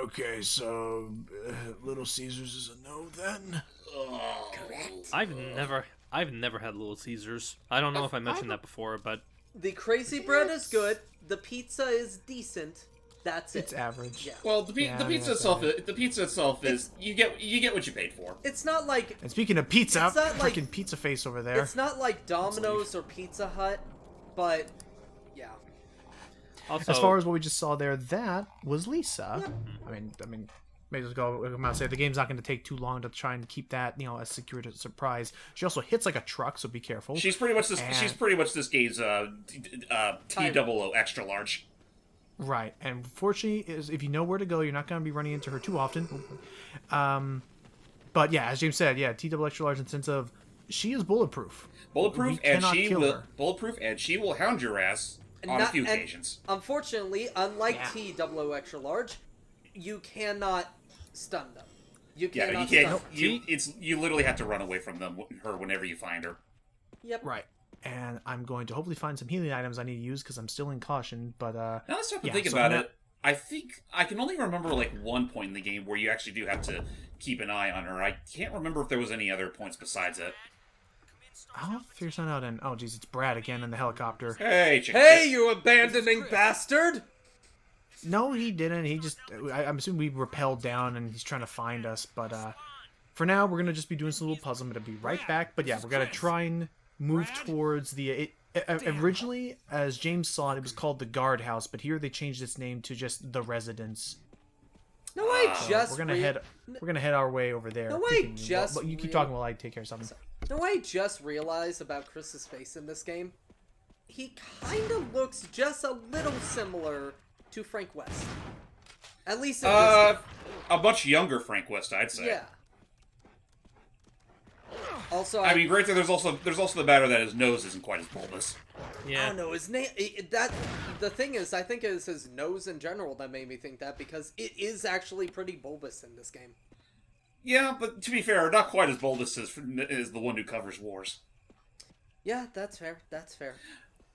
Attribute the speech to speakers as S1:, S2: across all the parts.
S1: Okay, so Little Caesars is a no then?
S2: Correct.
S3: I've never had Little Caesars. I don't know if I mentioned that before, but
S4: The crazy bread is good. The pizza is decent. That's it.
S1: It's average.
S4: Yeah.
S2: Well, the pizza itself is you get what you paid for.
S4: It's not like
S1: And speaking of pizza,
S4: It's not like-
S1: freaking pizza face over there.
S4: it's not like Domino's or Pizza Hut, but yeah.
S3: also
S1: As far as what we just saw there, that was Lisa. I mean, maybe let's go. I'm gonna say the game's not going to take too long to try and keep that, as secure to surprise. She also hits like a truck, so be careful.
S2: She's pretty much this. She's pretty much this game's T00 extra large.
S1: Right, and fortunately, if you know where to go, you're not going to be running into her too often. But yeah, as James said, T-double extra large in the sense of she is bulletproof.
S2: Bulletproof,
S1: We cannot kill her.
S2: Bulletproof, and she will hound your ass on a few occasions.
S4: Unfortunately, unlike T-double extra large, you cannot stun them. You
S2: Yeah,
S4: cannot
S2: you can't.
S4: stun.
S2: You literally have to run away from her whenever you find her.
S4: Yep.
S1: Right. And I'm going to hopefully find some healing items I need to use because I'm still in caution. But
S2: Now let's stop and
S1: yeah,
S2: think
S1: so
S2: about
S1: for
S2: it. I think I can only remember like one point in the game where you actually do have to keep an eye on her. I can't remember if there was any other points besides it.
S1: I'll figure something out. And oh, geez, it's Brad again in the helicopter.
S2: Hey,
S4: Hey, you abandoning bastard!
S1: No, he didn't. He just. I'm assuming we repelled down and he's trying to find us. But for now, we're gonna just be doing some little puzzle. I'm gonna be right back. But yeah, we're gonna try and move towards the. Originally, as James saw it was called the guardhouse, but here they changed its name to just the residence.
S4: No, I just
S1: We're gonna head our way over there.
S4: No, I just
S1: But you keep talking while I take care of something.
S4: No, I just realized about Chris's face in this game. He kind of looks just a little similar to Frank West. At least in this game.
S2: a much younger Frank West, I'd say.
S4: Yeah. Also,
S2: I mean, granted, there's also the matter that his nose isn't quite as bulbous.
S4: I
S3: yeah.
S4: don't know, his name. The thing is, I think it is his nose in general that made me think that because it is actually pretty bulbous in this game.
S2: Yeah, but to be fair, not quite as bulbous as the one who covers Wars.
S4: Yeah, that's fair. That's fair.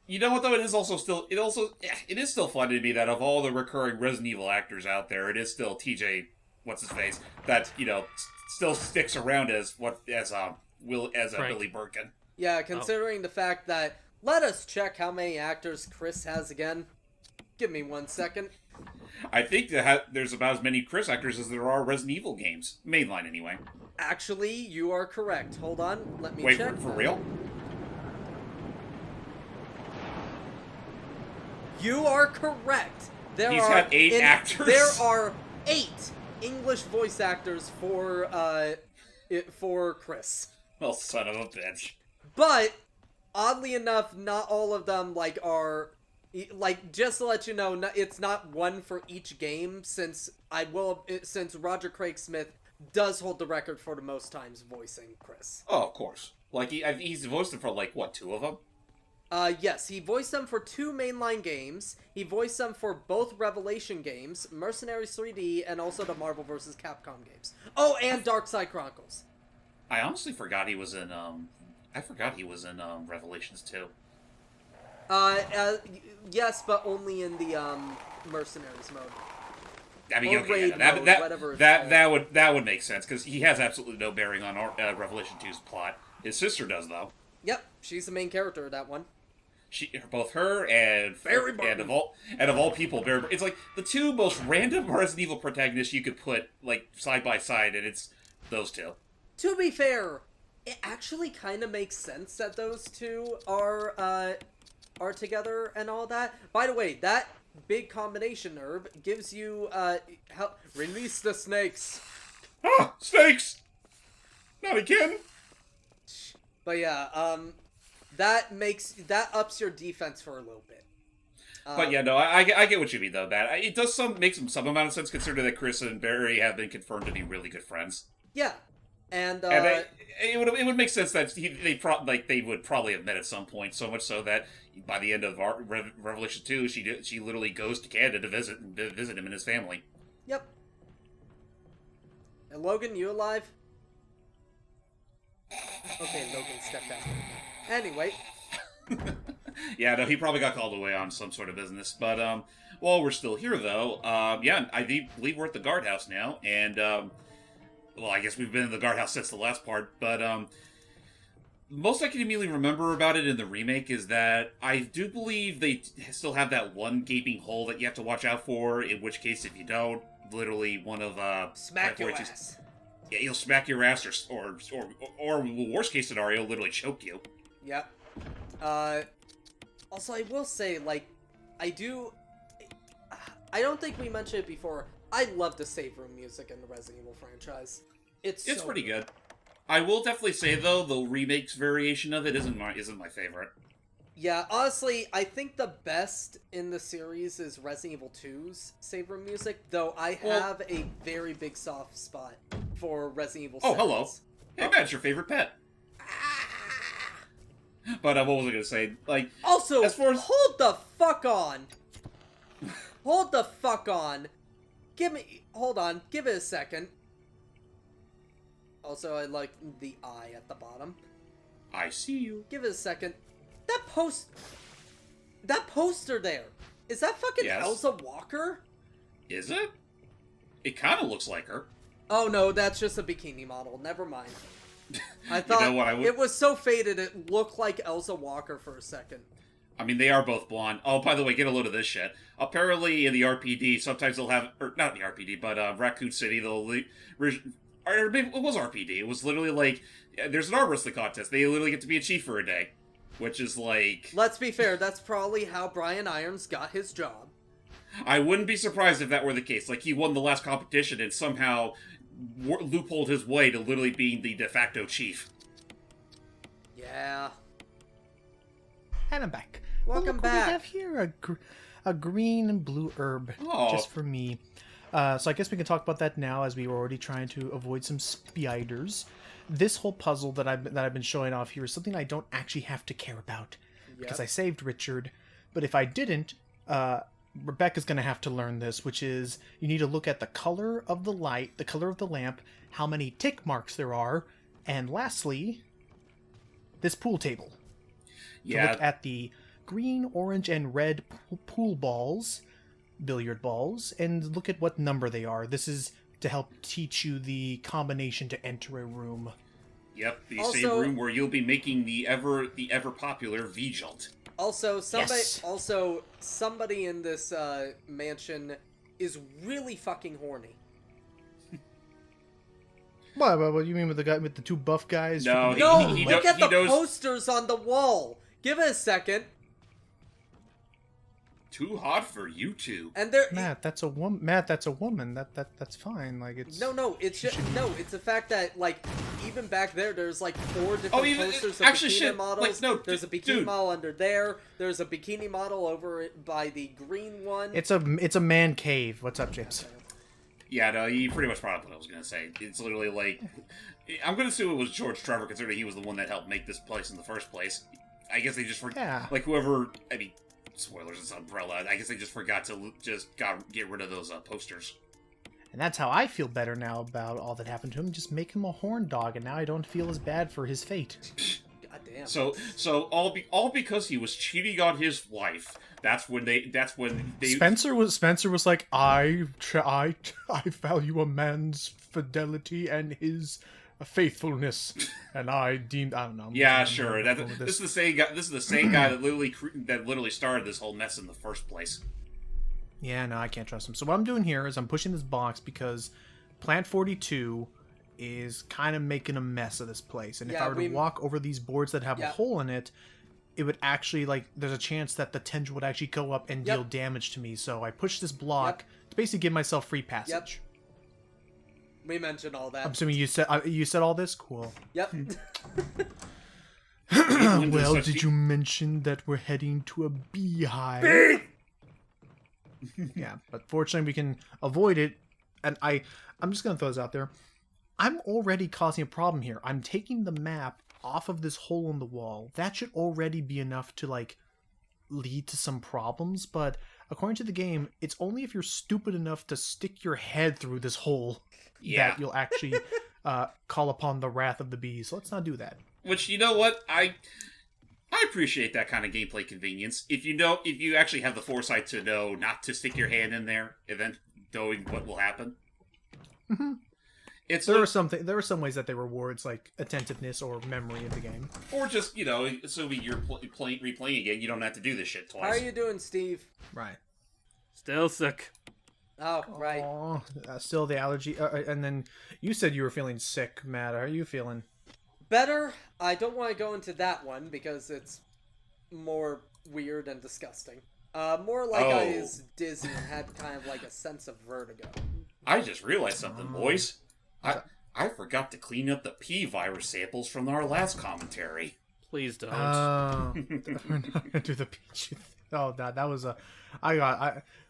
S2: You know what though? It is still fun to me that of all the recurring Resident Evil actors out there, it is still TJ, what's his face, that still sticks around as Billy Birkin.
S4: Yeah, considering the fact that let us check how many actors Chris has again. Give me 1 second.
S2: I think there's about as many Chris actors as there are Resident Evil games, mainline anyway.
S4: Actually, you are correct. Hold on, let me
S2: Wait,
S4: check.
S2: for real?
S4: You are correct.
S2: He's had 8 actors?
S4: There are 8 English voice actors for Chris.
S2: Well, son of a bitch.
S4: But oddly enough, not all of them are just to let you know, it's not one for each game since Roger Craig Smith does hold the record for the most times voicing Chris.
S2: Oh, of course. He's voiced him for 2 of them.
S4: Yes, he voiced them for 2 mainline games. He voiced them for both Revelation games, Mercenaries 3D, and also the Marvel vs. Capcom games. Oh, and Darkside Chronicles.
S2: I honestly forgot he was in, Revelations 2.
S4: Yes, but only in the, Mercenaries mode.
S2: I mean,
S4: Or
S2: okay,
S4: raid
S2: yeah,
S4: mode, whatever it's
S2: that would make sense, because he has absolutely no bearing on Revelation 2's plot. His sister does, though.
S4: Yep, she's the main character of that one.
S2: Both her and of all people, it's like the 2 most random Resident Evil protagonists you could put side by side, and it's those 2.
S4: To be fair, it actually kind of makes sense that those 2 are together and all that. By the way, that big combination herb gives you release the snakes.
S2: Ah, snakes! Not again.
S4: But yeah, that ups your defense for a little bit.
S2: But yeah, no, I get what you mean though. That it does make some amount of sense considering that Chris and Barry have been confirmed to be really good friends.
S4: Yeah, and
S2: it would make sense that they would probably have met at some point. So much so that by the end of Revelation 2, she literally goes to Canada to visit him and his family.
S4: Yep. And Logan, you alive? Okay, Logan stepped out. Anyway.
S2: Yeah, no, he probably got called away on some sort of business. But while we're still here, though, yeah, I believe we're at the guardhouse now, and well, I guess we've been in the guardhouse since the last part, but most I can immediately remember about it in the remake is that I do believe they still have that one gaping hole that you have to watch out for, in which case, if you don't, literally one of
S4: Smack your ass.
S2: Yeah, he'll smack your ass, or worst case scenario, literally choke you.
S4: Yep. Also, I will say, like, I don't think we mentioned it before. I love the save room music in the Resident Evil franchise. It's so
S2: pretty good. I will definitely say though, the remake's variation of it isn't my favorite.
S4: Yeah, honestly, I think the best in the series is Resident Evil 2's save room music, though I have a very big soft spot for Resident Evil 7's.
S2: Oh, hello. Hey, man, it's your favorite pet. But what was I going to say? Like,
S4: also,
S2: as far as...
S4: hold the fuck on. Hold the fuck on. Hold on, give it a second. Also, I like the eye at the bottom.
S2: I see you.
S4: Give it a second. That poster there. Is that fucking Elsa Walker?
S2: Is it? It kind of looks like her.
S4: Oh no, that's just a bikini model. Never mind. I thought
S2: You know what,
S4: it was so faded it looked like Elsa Walker for a second.
S2: I mean, they are both blonde. Oh, by the way, get a load of this shit. Apparently, in the RPD, sometimes they'll have... Or, not in the RPD, but Raccoon City, they'll... Or maybe it was RPD. It was literally like... There's an arm wrestling contest. They literally get to be a chief for a day. Which is like...
S4: Let's be fair, that's probably how Brian Irons got his job.
S2: I wouldn't be surprised if that were the case. Like, he won the last competition and somehow loopholed his way to literally being the de facto chief.
S4: Yeah.
S1: And I'm back.
S4: Welcome
S1: look
S4: back.
S1: What we have here a green and blue herb just for me. So I guess we can talk about that now, as we were already trying to avoid some spiders. This whole puzzle that I've been showing off here is something I don't actually have to care about because I saved Richard. But if I didn't, Rebecca's going to have to learn this, which is you need to look at the color of the light, the color of the lamp, how many tick marks there are, and lastly, this pool table.
S2: Yeah.
S1: To look at the green, orange, and red pool balls, billiard balls, and look at what number they are. This is to help teach you the combination to enter a room.
S2: Yep, the same room where you'll be making the ever popular V-Jolt.
S4: Also, somebody in this mansion is really fucking horny.
S1: What you mean with the guy with the two buff guys?
S2: No,
S4: look at the posters on the wall. Give it a second.
S2: Too hot for you two.
S4: And there,
S1: Matt, that's a woman. Matt, that's a woman. That's fine. Like it's
S4: it's just it's the fact that like even back there's like 4 different posters of bikini models.
S2: Like,
S4: there's a bikini model under there. There's a bikini model over by the green one.
S1: It's a man cave. What's up, James?
S2: Yeah, no, you pretty much brought up what I was gonna say. It's literally like I'm gonna assume it was George Trevor, considering he was the one that helped make this place in the first place. I guess they just forgot. Like whoever. I mean. Spoilers, it's Umbrella. I guess they just forgot to get rid of those posters.
S1: And that's how I feel better now about all that happened to him. Just make him a horn dog, and now I don't feel as bad for his fate.
S4: God damn.
S2: So all because he was cheating on his wife. That's when they.
S1: Spencer was like, I value a man's fidelity and his faithfulness, and I don't know.
S2: Yeah, sure. This is the same guy. This is the same guy that literally started this whole mess in the first place.
S1: Yeah, no, I can't trust him. So what I'm doing here is I'm pushing this box because Plant 42 is kind of making a mess of this place, and if I were to walk over these boards that have a hole in it, it would actually there's a chance that the tendril would actually go up and deal damage to me. So I push this block to basically give myself free passage.
S4: We mentioned all that.
S1: I'm assuming you said all this? Cool.
S4: Yep.
S1: Well, did you mention that we're heading to a beehive? Yeah, but fortunately we can avoid it. And I'm just going to throw this out there. I'm already causing a problem here. I'm taking the map off of this hole in the wall. That should already be enough to, lead to some problems. But according to the game, it's only if you're stupid enough to stick your head through this hole that you'll actually call upon the wrath of the bees. So let's not do that.
S2: Which, you know what? I I appreciate that kind of gameplay convenience. If you actually have the foresight to know not to stick your hand in there, event knowing what will happen.
S1: Mm-hmm. There are some ways that they rewards like attentiveness or memory of the game,
S2: or just assuming you're replaying again, you don't have to do this shit twice.
S4: How are you doing, Steve?
S1: right?
S3: Still sick.
S4: Oh, right.
S1: Still the allergy, and then you said you were feeling sick, Matt. How are you feeling?
S4: Better. I don't want to go into that one because it's more weird and disgusting. More like I was dizzy and had kind of like a sense of vertigo.
S2: I just realized something, boys. I forgot to clean up the P virus samples from our last commentary.
S3: Please don't.
S1: We're not gonna do the Pichu. Oh, that was a.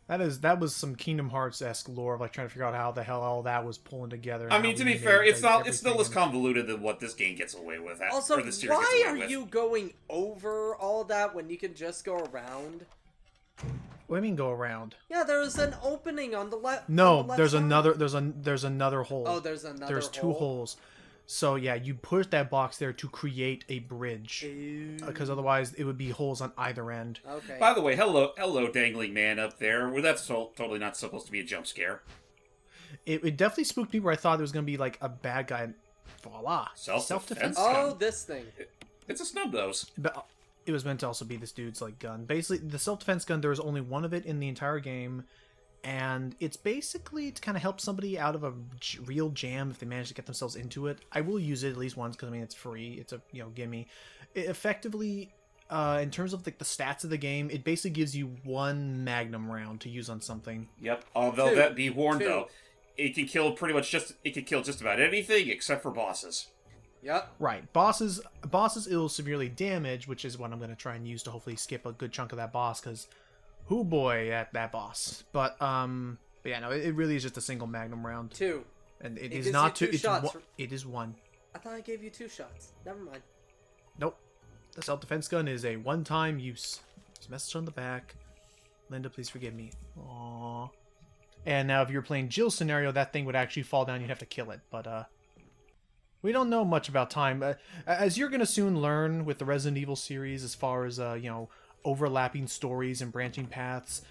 S1: That was some Kingdom Hearts-esque lore of like trying to figure out how the hell all that was pulling together.
S2: I mean, to be fair, it's still as convoluted than what this game gets away with.
S4: Also,
S2: or the series
S4: why
S2: gets
S4: are
S2: away with.
S4: you going over all that when you can just go around?
S1: What do you mean go around?
S4: Yeah, there's an opening on the left.
S1: No,
S4: on the left
S1: there's
S4: side.
S1: another. There's another hole.
S4: Oh, there's another.
S1: There's two holes. So yeah, you put that box there to create a bridge, because otherwise it would be holes on either end.
S4: Okay.
S2: By the way, hello, dangling man up there. Well, that's totally not supposed to be a jump scare.
S1: It definitely spooked me where I thought there was gonna be like a bad guy. Voila,
S2: Self-defense.
S4: Oh, this thing.
S2: It's a snub nose.
S1: But it was meant to also be this dude's like gun. Basically, the self-defense gun. There was only one of it in the entire game, and it's basically to kind of help somebody out of a real jam if they manage to get themselves into it. I will use it at least once because I mean it's free. It's a gimme. It effectively, in terms of like the stats of the game, it basically gives you one magnum round to use on something.
S2: Yep. Although that be warned
S4: Two.
S2: though, it can kill just about anything except for bosses.
S4: Yep.
S1: Right, bosses it'll severely damage, which is what I'm going to try and use to hopefully skip a good chunk of that boss, because hoo boy at that boss. But yeah, no, it really is just a single magnum round.
S4: Two.
S1: And it
S4: gives
S1: is not
S4: you
S1: two.
S4: two shots.
S1: It is one.
S4: I thought I gave you 2 shots. Never mind.
S1: Nope. The self-defense gun is a one-time use. There's a message on the back. Linda, please forgive me. Aww. And now if you're playing Jill's scenario, that thing would actually fall down. You'd have to kill it. But we don't know much about time. As you're going to soon learn with the Resident Evil series, as far as overlapping stories and branching paths,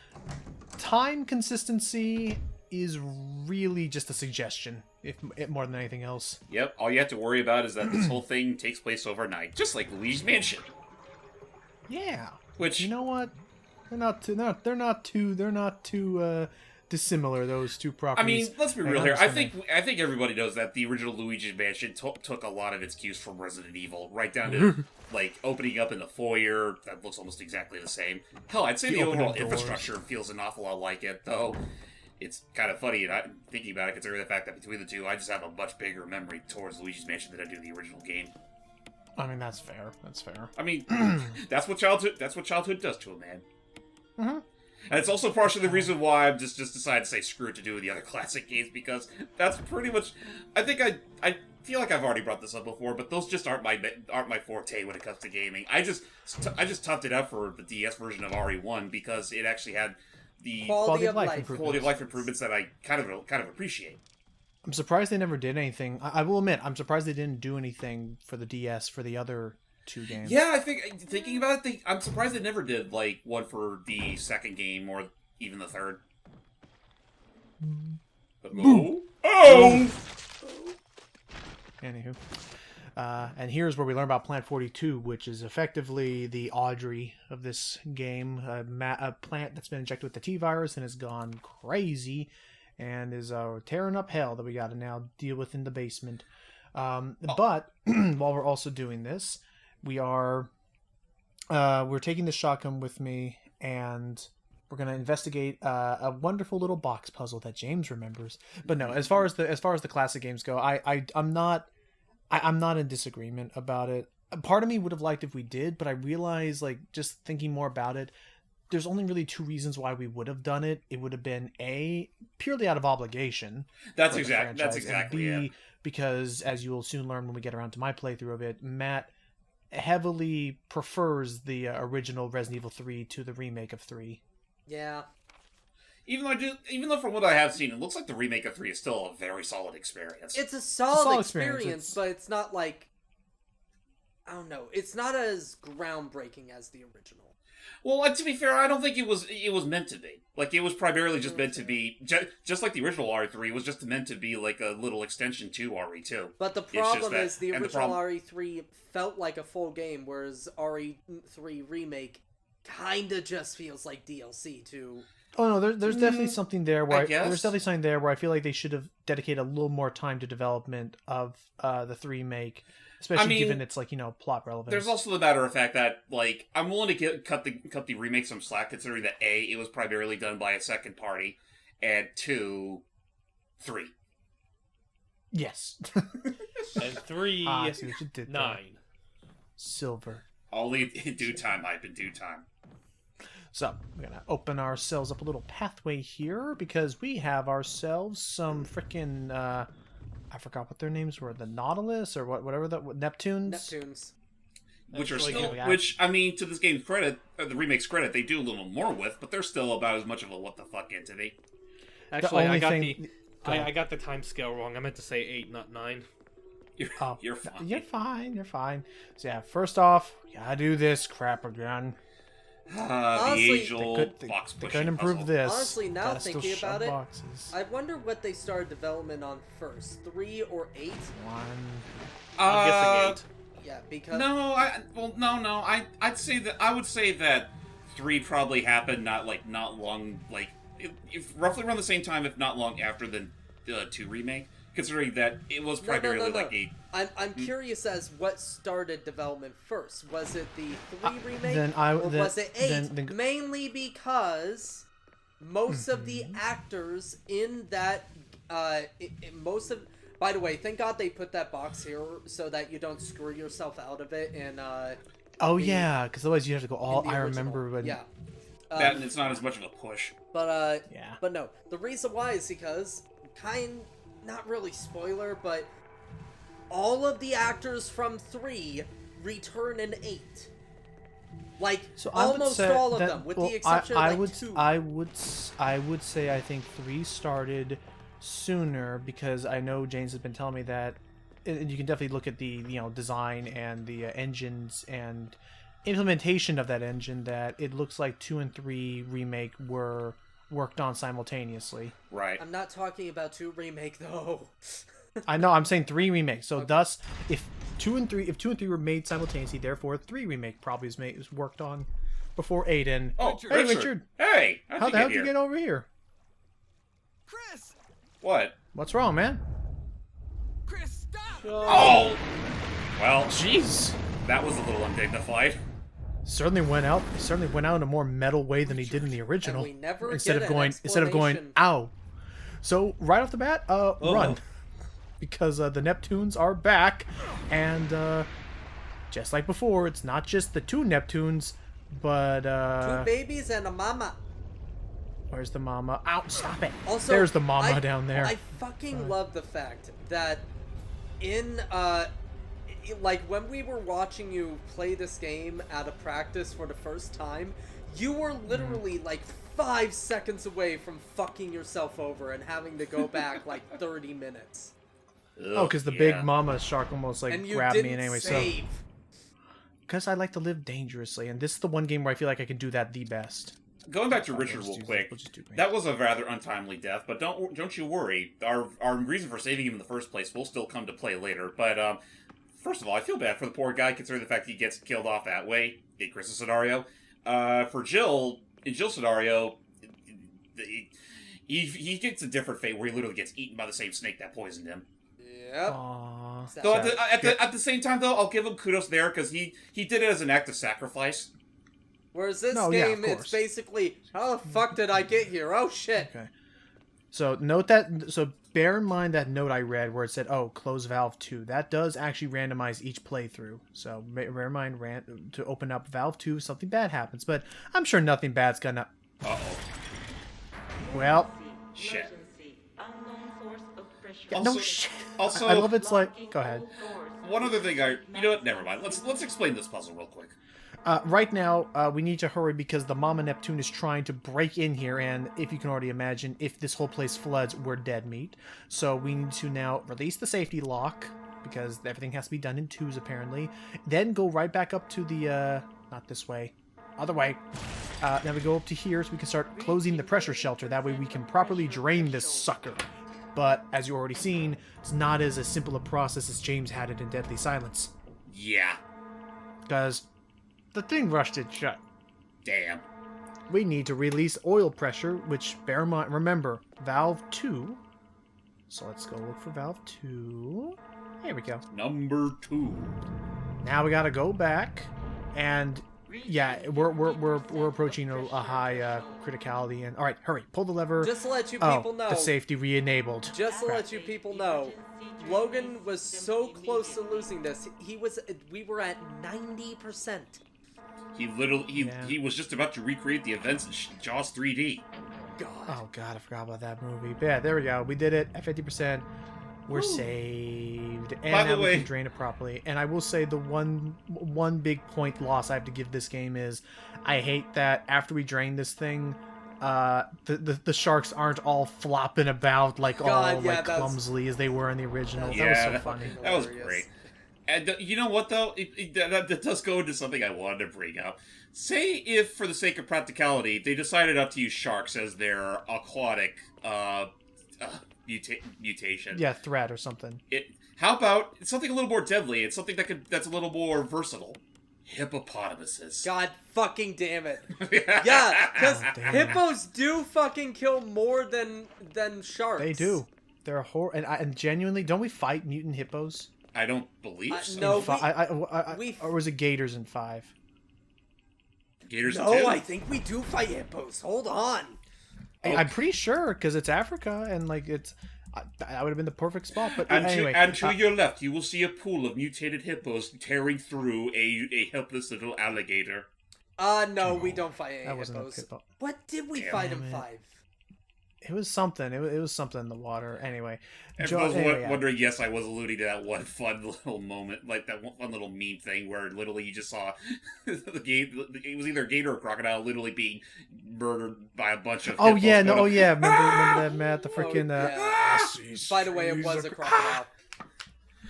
S1: time consistency is really just a suggestion, if more than anything else.
S2: Yep. All you have to worry about is that this whole thing takes place overnight, just like Luigi's Mansion.
S1: Yeah.
S2: Which,
S1: you know what? They're not too dissimilar, those two
S2: I
S1: properties.
S2: mean, let's be real here. I think everybody knows that the original Luigi's Mansion took a lot of its cues from Resident Evil, right down to like opening up in the foyer that looks almost exactly the same. Hell, I'd say the overall infrastructure feels an awful lot like it, though. It's kind of funny, and I'm thinking about it, considering the fact that between the two, I just have a much bigger memory towards Luigi's Mansion than I do the original game.
S1: I mean, that's fair. That's fair.
S2: I mean, that's what childhood does to a man.
S1: Mm-hmm.
S2: And it's also partially the reason why I'm just decided to say screw it to do with the other classic games, because that's pretty much. I think I feel like I've already brought this up before, but those just aren't my forte when it comes to gaming. I just toughed it out for the DS version of RE1 because it actually had the
S4: Quality of life
S2: improvements that I kind of appreciate.
S1: I'm surprised they never did anything. I will admit, I'm surprised they didn't do anything for the DS for the other 2 games.
S2: Yeah, I think thinking about it, I'm surprised they never did like one for the second game or even the third. Oh!
S1: Anywho. And here's where we learn about Plant 42, which is effectively the Audrey of this game. A plant that's been injected with the T-virus and has gone crazy and is tearing up hell that we got to now deal with in the basement. But while we're also doing this, we're taking the shotgun with me, and we're gonna investigate a wonderful little box puzzle that James remembers. But no, as far as the classic games go, I'm not in disagreement about it. Part of me would have liked if we did, but I realize, like, just thinking more about it, there's only really 2 reasons why we would have done it. It would have been A, purely out of obligation.
S2: That's exactly
S1: and B,
S2: it.
S1: because as you will soon learn when we get around to my playthrough of it, Matt heavily prefers the original Resident Evil 3 to the remake of 3.
S4: Yeah.
S2: Even though from what I have seen, it looks like the remake of 3 is still a very solid experience.
S4: It's a solid
S1: experience,
S4: but it's not like... I don't know. It's not as groundbreaking as the original.
S2: Well, to be fair, I don't think it was meant to be. Like, it was primarily just meant to be, just like the original RE3 was just meant to be like a little extension to RE2.
S4: But the problem is the original RE3 felt like a full game, whereas RE3 Remake kinda just feels like DLC to...
S1: Oh no, there's definitely something there where
S2: guess.
S1: there's definitely something there where I feel like they should have dedicated a little more time to development of the 3 remake, especially given its plot relevance.
S2: There's also the matter of fact that like I'm willing to cut the remake some slack, considering that A, it was primarily done by a second party, and 2, 3.
S1: Yes.
S3: And 3,
S1: I see what you did there.
S3: 9.
S1: Silver.
S2: Only in due time, hype in due time.
S1: So, we're going to open ourselves up a little pathway here, because we have ourselves some freaking, I forgot what their names were, the Nautilus, or whatever Neptunes?
S4: Neptunes.
S2: Which are
S3: Actually,
S2: still,
S1: yeah.
S2: which, I mean, to this game's credit, or the remake's credit, they do a little more with, but they're still about as much of a what the fuck entity.
S3: Actually,
S1: only
S3: I got
S1: thing-
S3: I got the time scale wrong. I meant to say 8, not 9.
S2: You're fine.
S1: You're fine. So yeah, first off, we gotta do this crap again.
S2: The
S4: Honestly,
S2: age-old box
S1: They
S2: pushing
S1: couldn't improve
S2: puzzle.
S1: this.
S4: Honestly, now
S1: Gotta still
S4: thinking
S1: shove
S4: about it,
S1: boxes.
S4: I wonder what they started development on first, 3 or 8?
S1: One.
S3: I'm guessing 8.
S4: Yeah, because...
S2: No, I'd say that I would say that 3 probably happened not long, if roughly around the same time, if not long after the 2 remake. Considering that it was primarily like a...
S4: I'm curious as what started development first. Was it the 3 remake?
S1: Or
S4: was it 8? Mainly because most of the
S1: Mm-hmm.
S4: actors in that... By the way, thank God they put that box here so that you don't screw yourself out of it in...
S1: yeah, because otherwise you have to go all... I
S4: original.
S1: remember when...
S4: Yeah.
S2: that and it's not as much of a push.
S4: But
S1: Yeah.
S4: But no, the reason why is because not really spoiler, but all of the actors from 3 return in 8. Like
S1: So
S4: almost all of them, with the exception of 2.
S1: I would say I think 3 started sooner, because I know James has been telling me that, and you can definitely look at the design and the engines and implementation of that engine, that it looks like 2 and 3 remake were worked on simultaneously.
S2: Right.
S4: I'm not talking about 2 remake though.
S1: I know, I'm saying 3 remake. So thus, if 2 and 3 were made simultaneously, therefore 3 remake probably was worked on before 8. And
S2: Oh,
S1: hey, Richard,
S2: Hey,
S1: how the hell did you get over here?
S5: Chris!
S2: What?
S1: What's wrong, man?
S5: Chris, stop!
S2: Oh! Well,
S1: Jeez.
S2: that was a little undignified.
S1: Certainly went out in a more metal way than he did in the original.
S4: And we never
S1: instead
S4: get
S1: of
S4: an
S1: going
S4: explanation.
S1: ow. So right off the bat, run. Because the Neptunes are back, and just like before, it's not just the 2 Neptunes, but
S4: 2 babies and a mama.
S1: where's the mama? Ow, stop it.
S4: Also,
S1: There's the mama down there.
S4: I fucking love the fact that in like when we were watching you play this game at a practice for the first time, you were literally like 5 seconds away from fucking yourself over and having to go back like 30 minutes.
S1: Oh, because the big mama shark almost
S4: And you
S1: grabbed
S4: didn't
S1: me anyway.
S4: save.
S1: Because I like to live dangerously, and this is the one game where I feel like I can do that the best.
S2: Going back to Richard real quick, that was a rather untimely death, but don't you worry. Our reason for saving him in the first place will still come to play later. But first of all, I feel bad for the poor guy, considering the fact he gets killed off that way in Chris's scenario. For Jill, in Jill's scenario, he gets a different fate where he literally gets eaten by the same snake that poisoned him.
S4: Yep.
S1: Aww.
S4: Sad.
S2: Though at the same time, though, I'll give him kudos there because he did it as an act of sacrifice.
S4: Whereas this
S1: No, yeah, of
S4: game, it's
S1: course.
S4: basically, how the fuck did I get here? Oh shit.
S1: Okay. So note that. So bear in mind that note I read where it said, "Oh, close Valve 2." That does actually randomize each playthrough. So bear in mind, to open up Valve 2, something bad happens. But I'm sure nothing bad's gonna.
S2: Uh-oh.
S1: Well.
S2: Shit.
S1: Yeah, no shit.
S2: Also,
S1: I love it's like. Go ahead.
S2: one other thing you know what? Never mind. Let's explain this puzzle real quick.
S1: Right now, we need to hurry because the Mama Neptune is trying to break in here, and if you can already imagine, if this whole place floods, we're dead meat. So we need to now release the safety lock, because everything has to be done in twos apparently. Then go right back up to the not this way, other way. Then we go up to here so we can start closing the pressure shelter. That way we can properly drain this sucker. But as you already seen, it's not as simple a process as James had it in Deadly Silence.
S2: Yeah.
S1: Because the thing rushed it shut.
S2: Damn.
S1: We need to release oil pressure, which, bear in mind, remember, valve 2. So let's go look for valve 2. There we go.
S2: Number 2.
S1: Now we gotta go back, and yeah, we're approaching a high criticality. And all right, hurry, pull the lever.
S4: Just to let you people know.
S1: The safety re-enabled.
S4: Just to let you people know, Logan was so close to losing this. We were at 90%.
S2: He was just about to recreate the events in Jaws 3D.
S4: God.
S1: Oh god, I forgot about that movie. But yeah, there we go. We did it at 50%. We're saved, and
S2: By the
S1: now we
S2: way,
S1: can drain it properly. And I will say the one big point loss I have to give this game is, I hate that after we drain this thing, the sharks aren't all flopping about like clumsily as they were in the original.
S2: Yeah,
S1: that was so funny.
S2: That was great. And you know what though, that does go into something I wanted to bring up. Say if, for the sake of practicality, they decided not to use sharks as their aquatic mutation.
S1: Yeah, threat or something.
S2: How about something a little more deadly? It's something that's a little more versatile. Hippopotamuses.
S4: God fucking damn it. Yeah, because hippos do fucking kill more than sharks.
S1: They do. They're and genuinely, don't we fight mutant hippos?
S2: I don't believe so.
S4: No,
S1: or was it gators in 5?
S2: Gators in 2?
S4: No, I think we do fight hippos. Hold on.
S1: I'm pretty sure, because it's Africa, and like that would have been the perfect spot. But
S2: and
S1: anyway,
S2: to your left, you will see a pool of mutated hippos tearing through a helpless little alligator.
S4: No, we don't fight any
S1: that wasn't a
S4: hippos.
S1: hippo.
S4: What did we fight in 5?
S1: It was something. It was something in the water. Anyway,
S2: Everyone's wondering. Yes, I was alluding to that one fun little moment, like that one little meme thing where literally you just saw it was either a gator or a crocodile literally being murdered by a bunch of.
S1: Oh
S2: hippos.
S1: yeah, no, oh yeah. Remember that, Matt? The freaking.
S4: By the way, it was a crocodile.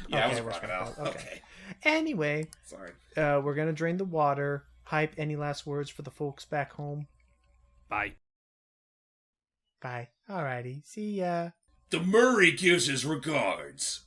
S2: Yeah,
S1: Okay,
S2: it was a crocodile. Okay.
S1: Anyway,
S2: Sorry.
S1: we're gonna drain the water. Hype. Any last words for the folks back home?
S3: Bye.
S1: Bye. Alrighty. See ya.
S2: The Murray gives his regards.